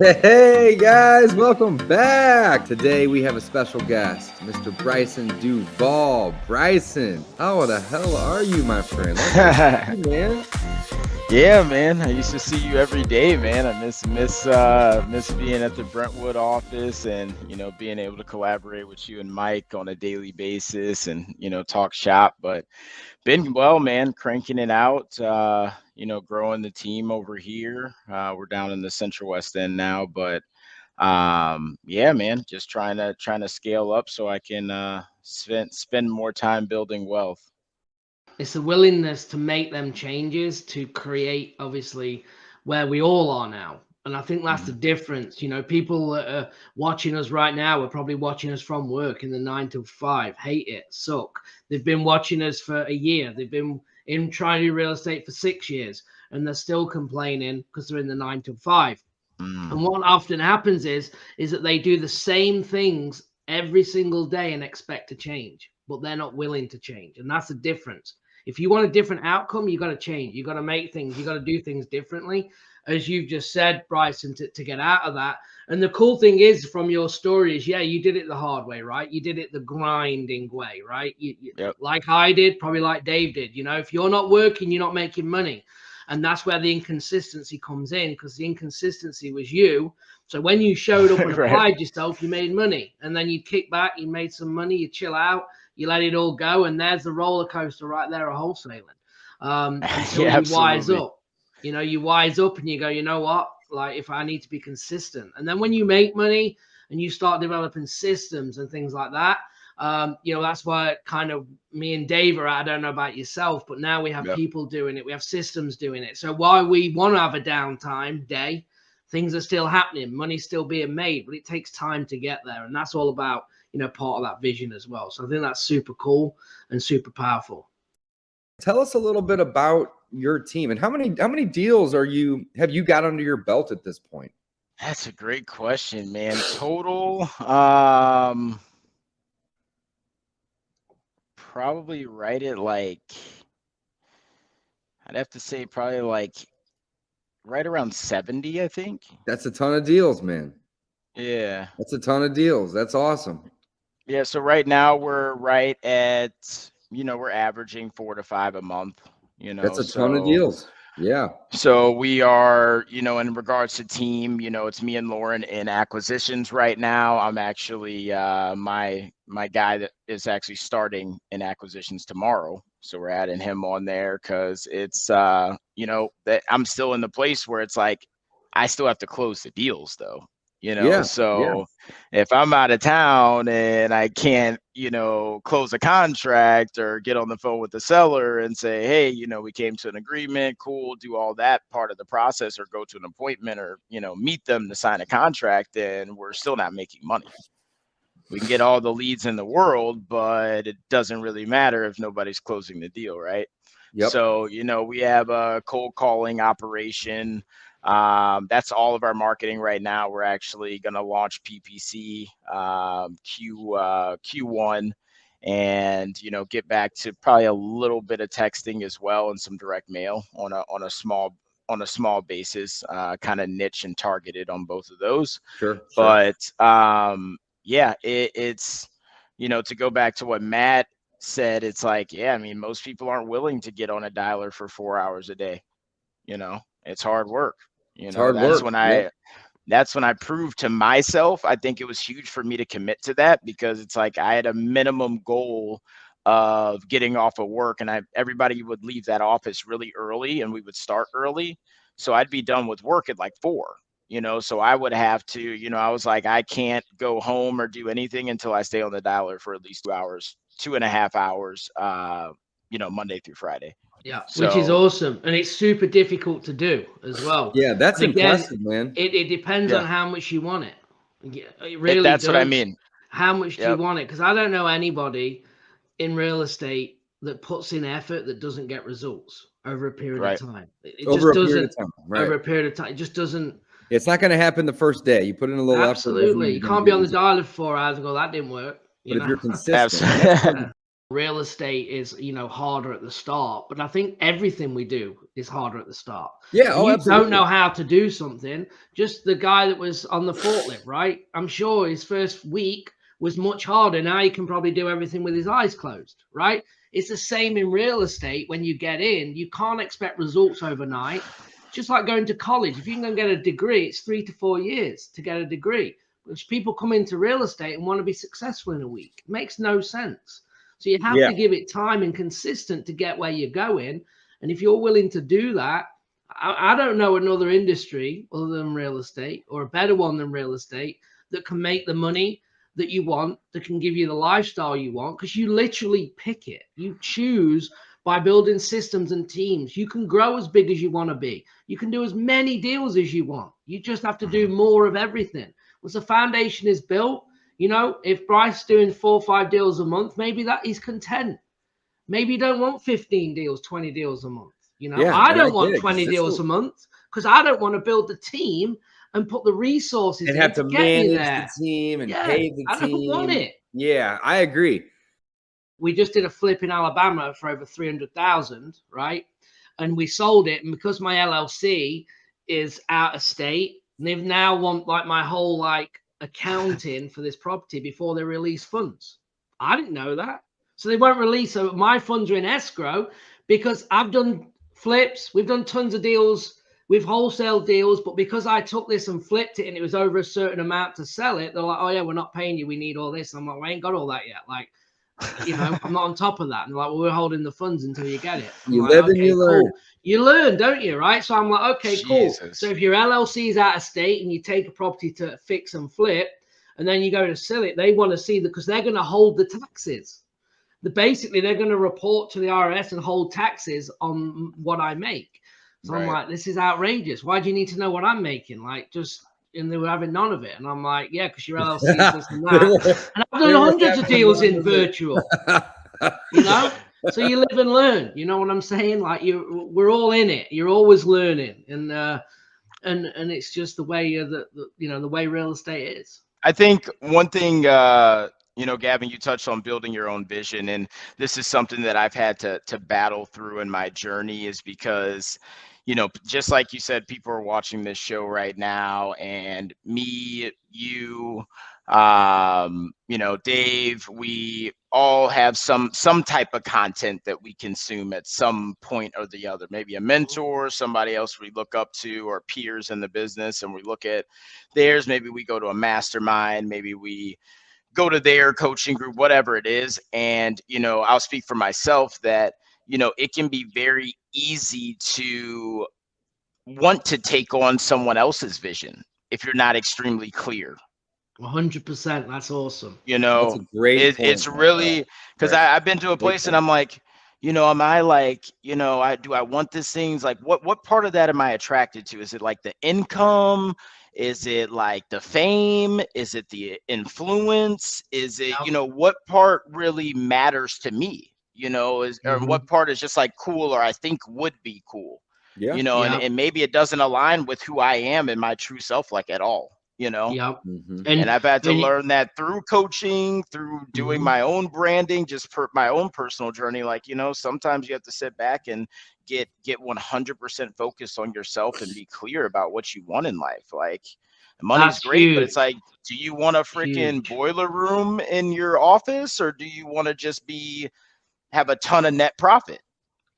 Hey guys, welcome back. Today we have a special guest, Mr. Brysan DuVall. Brysan, how the hell are you, my friend? Man. Yeah, man. I used to see you every day, man. I miss being at the Brentwood office and being able to collaborate with you and Mike on a daily basis and talk shop. But been well, man, cranking it out. Growing the team over here. We're down in the Central West End now, but yeah, man, just trying to scale up so I can spend more time building wealth. It's the willingness to make them changes to create, obviously, where we all are now. And I think that's the difference. People that are watching us right now are probably watching us from work in the 9 to 5, hate it, suck. They've been watching us for a year. They've been in trying to do real estate for 6 years, and they're still complaining because they're in the 9 to 5. And what often happens is that they do the same things every single day and expect to change, but they're not willing to change. And that's the difference. If you want a different outcome, you got to change. You got to make things, you got to do things differently, as you've just said, Brysan, to get out of that. And the cool thing is from your story is, yeah, you did it the hard way, right? You did it the grinding way, right? Yep. Like I did, probably like Dave did. If you're not working, you're not making money. And that's where the inconsistency comes in, because the inconsistency was you. So when you showed up and Right. applied yourself, you made money. And then you kick back, you made some money, you chill out, you let it all go. And there's the roller coaster right there of wholesaling. Until Yeah, you wise absolutely. up. You wise up and you go, you know what? Like, if I need to be consistent. And then when you make money and you start developing systems and things like that, that's why kind of me and Dave are at. I don't know about yourself, but now we have Yep. people doing it. We have systems doing it. So while we want to have a downtime day, things are still happening. Money's still being made, but it takes time to get there. And that's all about, part of that vision as well. So I think that's super cool and super powerful. Tell us a little bit about your team and how many deals have you got under your belt at this point? That's a great question, man. Total, probably right at I'd have to say probably right around 70, I think. That's a ton of deals, man. Yeah. That's a ton of deals. That's awesome. Yeah. So right now we're right at, we're averaging 4 to 5 a month, That's a ton of deals. Yeah. So we are, in regards to team, it's me and Lauren in acquisitions right now. I'm actually my guy that is actually starting in acquisitions tomorrow. So we're adding him on there because it's that I'm still in the place where it's like I still have to close the deals though. Yeah. So if I'm out of town and I can't, close a contract or get on the phone with the seller and say, hey, we came to an agreement, cool, do all that part of the process or go to an appointment or, meet them to sign a contract, then we're still not making money. We can get all the leads in the world, but it doesn't really matter if nobody's closing the deal, right? Yep. So, we have a cold calling operation. That's all of our marketing right now. We're actually going to launch PPC Q1 and get back to probably a little bit of texting as well and some direct mail on a small basis, kind of niche and targeted on both of those. Sure. But yeah, it's to go back to what Matt said, it's like, yeah, I mean, most people aren't willing to get on a dialer for 4 hours a day. It's hard work. That's when I proved to myself. I think it was huge for me to commit to that because it's like I had a minimum goal of getting off of work, and everybody would leave that office really early, and we would start early. So I'd be done with work at like 4. So I would have to, I was like, I can't go home or do anything until I stay on the dialer for at least 2 hours, 2.5 hours, Monday through Friday. Yeah, which is awesome. And it's super difficult to do as well. Yeah, that's impressive, man. It depends on how much you want it. It really That's does. what I mean. How much do you want it? Because I don't know anybody in real estate that puts in effort that doesn't get results over a period of time. Over a period of time. It just doesn't. It's not going to happen the first day. You put in a little effort. Absolutely. You can't be on the dial for 4 hours and go, that didn't work. But if you're consistent, real estate is, you know, harder at the start, but I think everything we do is harder at the start. Yeah. When Oh, you don't absolutely. know how to do something, just the guy that was on the forklift, right? I'm sure his first week was much harder. Now he can probably do everything with his eyes closed, right? It's the same in real estate. When you get in, you can't expect results overnight. Just like going to college. If you can go get a degree, it's 3 to 4 years to get a degree. Which people come into real estate and want to be successful in a week. It makes no sense. So you have Yeah. to give it time and consistent to get where you're going. And if you're willing to do that, I don't know another industry other than real estate, or a better one than real estate, that can make the money that you want, that can give you the lifestyle you want, because you literally pick it. You choose by building systems and teams. You can grow as big as you want to be. You can do as many deals as you want. You just have to do more of everything. Once the foundation is built, you know, if Bryce doing 4 or 5 deals a month, maybe that he's content. Maybe you don't want 15 deals, 20 deals a month. You know, Yeah. I And I don't get want it, 'cause 20 it's deals a month because I don't want to build the team and put the resources and in have to to get me manage the there. team and Yeah, pay the I don't want team. it. Yeah, I agree. We just did a flip in Alabama for over 300,000, right? And we sold it. And because my LLC is out of state, they've now want like my whole like accounting for this property before they release funds. I didn't know that. So they won't release. So my funds are in escrow because I've done flips. We've done tons of deals with wholesale deals, but because I took this and flipped it and it was over a certain amount to sell it, they're like, oh yeah, we're not paying you. We need all this. And I'm like, well, I ain't got all that yet. Like, you know, I'm not on top of that. And like, well, we're holding the funds until you get it. I'm You like, live and okay, you learn. cool. You learn, don't you? Right. So I'm like, okay, cool. So Jesus. if your LLC is out of state and you take a property to fix and flip, and then you go to sell it, they want to see that because they're going to hold the taxes. Basically, they're going to report to the IRS and hold taxes on what I make. So I'm Right. like, this is outrageous. Why do you need to know what I'm making? Like, just, and they were having none of it. And I'm like, yeah, because your LLC is this and They that. were And I've they done were hundreds of having deals none in of it. virtual, you know? So you live and learn. You know what I'm saying? Like we're all in it. You're always learning. And it's just the way the way real estate is. I think one thing, you know, Gavin, you touched on building your own vision, and this is something that I've had to battle through in my journey, is because, you know, just like you said, people are watching this show right now, and me, you, you know, Dave, we all have some type of content that we consume at some point or the other. Maybe a mentor, somebody else we look up to, or peers in the business, and we look at theirs. Maybe we go to a mastermind, maybe we go to their coaching group, whatever it is. And, you know, I'll speak for myself that, you know, it can be very easy to want to take on someone else's vision if you're not extremely clear. 100%. That's awesome. You That's know, a great it's point, really, because Bryson. I've been to a Great place and point. I'm like, you know, am I like, you know, I want these things? Like, what part of that am I attracted to? Is it like the income? Is it like the fame? Is it the influence? Is it, you Yep. know, what part really matters to me? You know, or Mm-hmm. what part is just like cool, or I think would be cool, Yeah. you know, Yep. and maybe it doesn't align with who I am and my true self, like at all, you know? Yep. Mm-hmm. And And I've had to and learn that through coaching, through doing mhm. my own branding, just my own personal journey. Like, you know, sometimes you have to sit back and get 100% focused on yourself and be clear about what you want in life. Like, money's That's great, but it's huge. like, do you want a freaking Huge. boiler room in your office, or do you want to just have a ton of net profit?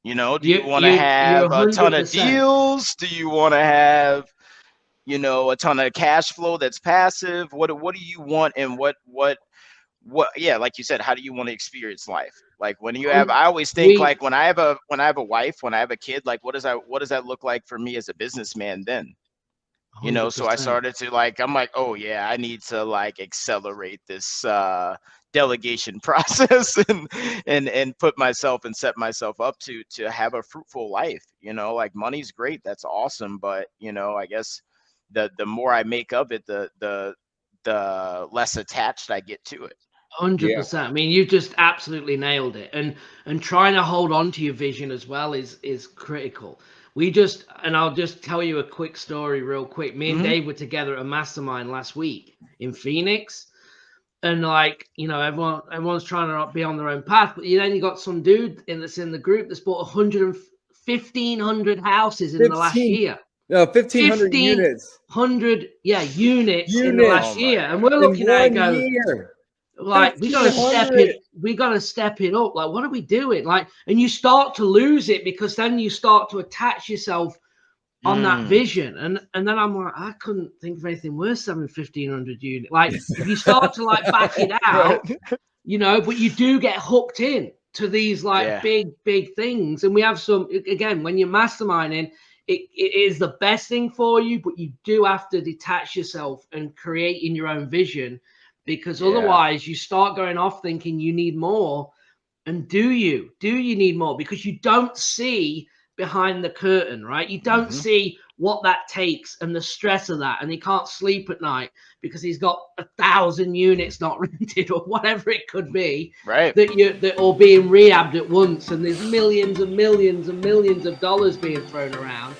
You know, do you want to You're have a ton of 100%. deals? Do you want to have, you know, a ton of cash flow that's passive? What do you want, and what yeah, like you said, how do you want to experience life? Like, when you have, Un- I always think, we like, when I have a wife, when I have a kid, like, what does that look like for me as a businessman then? You know, so I 100%. started to, like, I'm like, oh yeah, I need to like accelerate this delegation process, and put myself and set myself up to have a fruitful life. You know, like, money's great, that's awesome, but, you know, I guess the more I make of it, the less attached I get to it. Yeah. 100%. I mean, you just absolutely nailed it. And trying to hold on to your vision as well is critical. And I'll just tell you a quick story real quick. Me and Hmm. Dave were together at a mastermind last week in Phoenix. and like, you know, everyone's trying to be on their own path, but then you got some dude that's in the group that's bought 1,500 houses in the last 15, year. no, 1,500 units. 1,500 units in the Units. last Oh my year, and we're In looking at it 1 go, year. like, we gotta step 1,500. it up. Like, what are we doing? Like, and you start to lose it because then you start to attach yourself on that vision, and then I'm like, I couldn't think of anything worse than 1,500 units. Like, if you start to like back it out, you know, but you do get hooked in to these like Yeah. big things. And we have some, again, when you're masterminding, it is the best thing for you, but you do have to detach yourself and create in your own vision, because otherwise you start going off thinking you need more. And do you need more? Because you don't see behind the curtain, right? You don't see what that takes and the stress of that. And he can't sleep at night because he's got 1,000 units not rented or whatever it could be, Right. that all being rehabbed at once. And there's millions and millions and millions of dollars being thrown around.